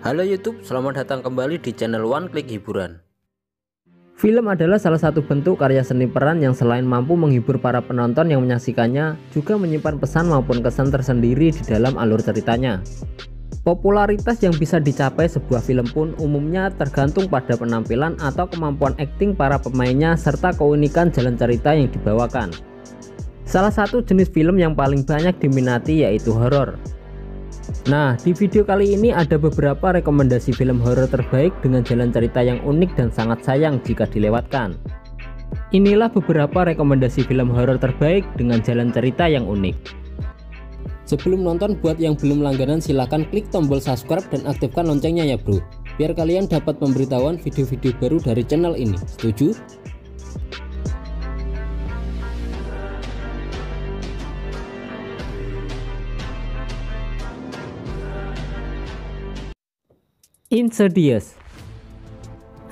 Halo YouTube, selamat datang kembali di channel One Click Hiburan. Film adalah salah satu bentuk karya seni peran yang selain mampu menghibur para penonton yang menyaksikannya, juga menyimpan pesan maupun kesan tersendiri di dalam alur ceritanya. Popularitas yang bisa dicapai sebuah film pun umumnya tergantung pada penampilan atau kemampuan akting para pemainnya serta keunikan jalan cerita yang dibawakan. Salah satu jenis film yang paling banyak diminati yaitu horor. Nah, di video kali ini ada beberapa rekomendasi film horor terbaik dengan jalan cerita yang unik dan sangat sayang jika dilewatkan. Inilah beberapa rekomendasi film horor terbaik dengan jalan cerita yang unik. Sebelum nonton, buat yang belum langganan silahkan klik tombol subscribe dan aktifkan loncengnya ya bro, biar kalian dapat pemberitahuan video-video baru dari channel ini. Setuju? Insidious.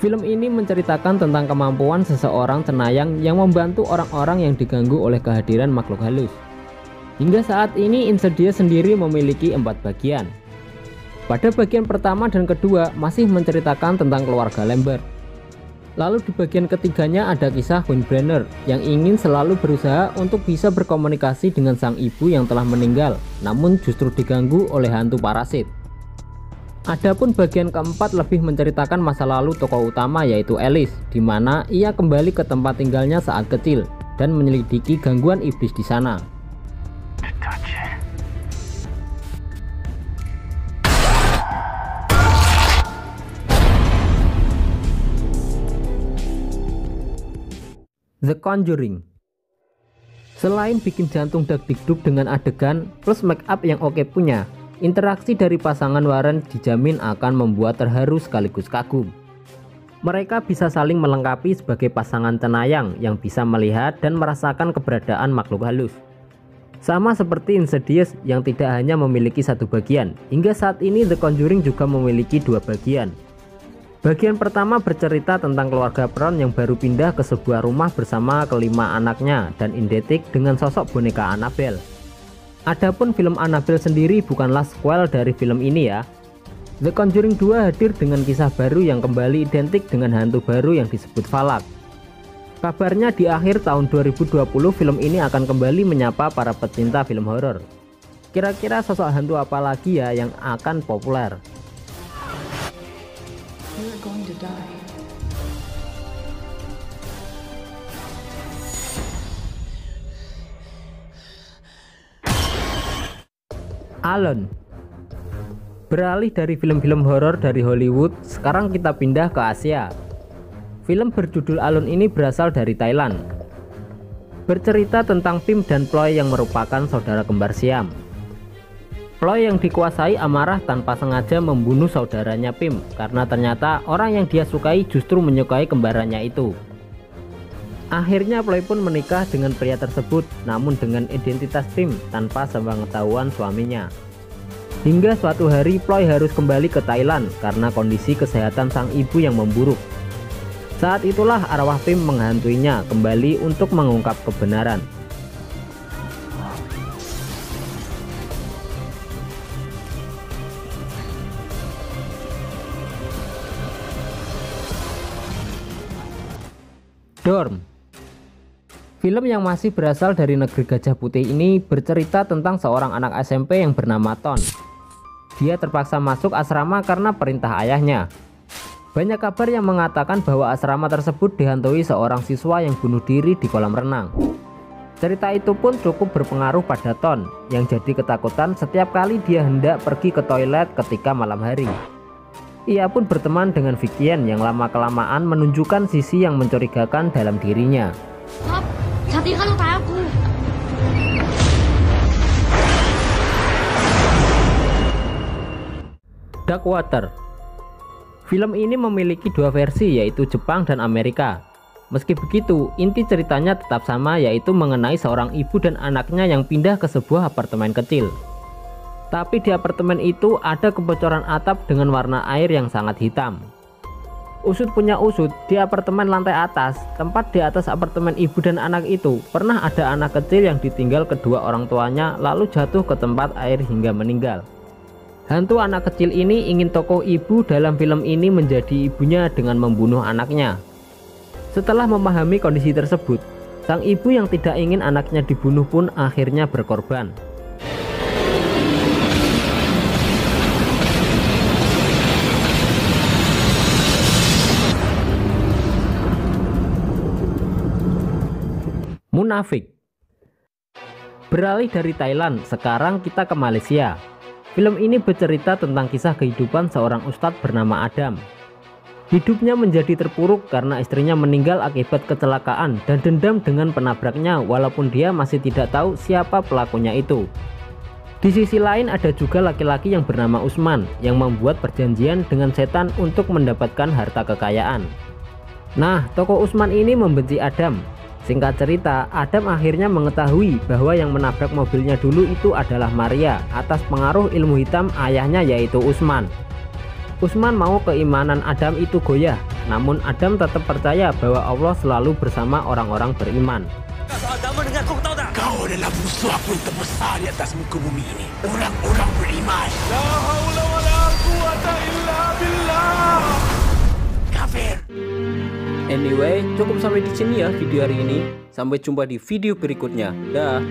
Film ini menceritakan tentang kemampuan seseorang cenayang yang membantu orang-orang yang diganggu oleh kehadiran makhluk halus. Hingga saat ini Insidious sendiri memiliki 4 bagian. Pada bagian pertama dan kedua masih menceritakan tentang keluarga Lambert. Lalu di bagian ketiganya ada kisah Windbrenner yang ingin selalu berusaha untuk bisa berkomunikasi dengan sang ibu yang telah meninggal, namun justru diganggu oleh hantu parasit. Adapun bagian keempat lebih menceritakan masa lalu tokoh utama yaitu Alice, di mana ia kembali ke tempat tinggalnya saat kecil dan menyelidiki gangguan iblis di sana. The Conjuring. Selain bikin jantung dag-digdug dengan adegan plus make up yang oke punya, interaksi dari pasangan Warren dijamin akan membuat terharu sekaligus kagum. Mereka bisa saling melengkapi sebagai pasangan cenayang yang bisa melihat dan merasakan keberadaan makhluk halus. Sama seperti Insidious yang tidak hanya memiliki satu bagian, hingga saat ini The Conjuring juga memiliki 2 bagian. Bagian pertama bercerita tentang keluarga peron yang baru pindah ke sebuah rumah bersama kelima anaknya dan identik dengan sosok boneka Annabelle. Adapun film Annabelle sendiri bukanlah sequel dari film ini ya. The Conjuring 2 hadir dengan kisah baru yang kembali identik dengan hantu baru yang disebut Valak. Kabarnya di akhir tahun 2020 film ini akan kembali menyapa para pecinta film horor. Kira-kira sosok hantu apa lagi ya yang akan populer? You're going to die. Alone. Beralih dari film-film horor dari Hollywood, sekarang kita pindah ke Asia. Film berjudul Alone ini berasal dari Thailand. Bercerita tentang Pim dan Ploy yang merupakan saudara kembar Siam. Ploy yang dikuasai amarah tanpa sengaja membunuh saudaranya Pim karena ternyata orang yang dia sukai justru menyukai kembarannya itu. Akhirnya Ploy pun menikah dengan pria tersebut, namun dengan identitas Pim tanpa sepengetahuan suaminya. Hingga suatu hari Ploy harus kembali ke Thailand karena kondisi kesehatan sang ibu yang memburuk. Saat itulah arwah Pim menghantuinya kembali untuk mengungkap kebenaran. Dorm. Film yang masih berasal dari negeri Gajah Putih ini bercerita tentang seorang anak SMP yang bernama Ton. Dia terpaksa masuk asrama karena perintah ayahnya. Banyak kabar yang mengatakan bahwa asrama tersebut dihantui seorang siswa yang bunuh diri di kolam renang. Cerita itu pun cukup berpengaruh pada Ton, yang jadi ketakutan setiap kali dia hendak pergi ke toilet ketika malam hari. Ia pun berteman dengan Vikian yang lama-kelamaan menunjukkan sisi yang mencurigakan dalam dirinya. Dark Water. Film ini memiliki 2 versi yaitu Jepang dan Amerika. Meski begitu, inti ceritanya tetap sama yaitu mengenai seorang ibu dan anaknya yang pindah ke sebuah apartemen kecil. Tapi di apartemen itu ada kebocoran atap dengan warna air yang sangat hitam. Usut punya usut, di apartemen lantai atas, tempat di atas apartemen ibu dan anak itu, pernah ada anak kecil yang ditinggal kedua orang tuanya lalu jatuh ke tempat air hingga meninggal. Hantu anak kecil ini ingin tokoh ibu dalam film ini menjadi ibunya dengan membunuh anaknya. Setelah memahami kondisi tersebut, sang ibu yang tidak ingin anaknya dibunuh pun akhirnya berkorban. Munafik. Beralih dari Thailand, sekarang kita ke Malaysia. Film ini bercerita tentang kisah kehidupan seorang ustadz bernama Adam. Hidupnya menjadi terpuruk karena istrinya meninggal akibat kecelakaan dan dendam dengan penabraknya walaupun dia masih tidak tahu siapa pelakunya itu. Di sisi lain ada juga laki-laki yang bernama Usman yang membuat perjanjian dengan setan untuk mendapatkan harta kekayaan. Nah, tokoh Usman ini membenci Adam. Singkat cerita, Adam akhirnya mengetahui bahwa yang menabrak mobilnya dulu itu adalah Maria atas pengaruh ilmu hitam ayahnya yaitu Usman. Usman mau keimanan Adam itu goyah, namun Adam tetap percaya bahwa Allah selalu bersama orang-orang beriman. Kau adalah musuh aku yang terbesar di atas muka bumi ini. Orang-orang beriman. La haula wa la quwwata illa billah. Kafir. Anyway, cukup sampai di sini ya video hari ini. Sampai jumpa di video berikutnya. Dah.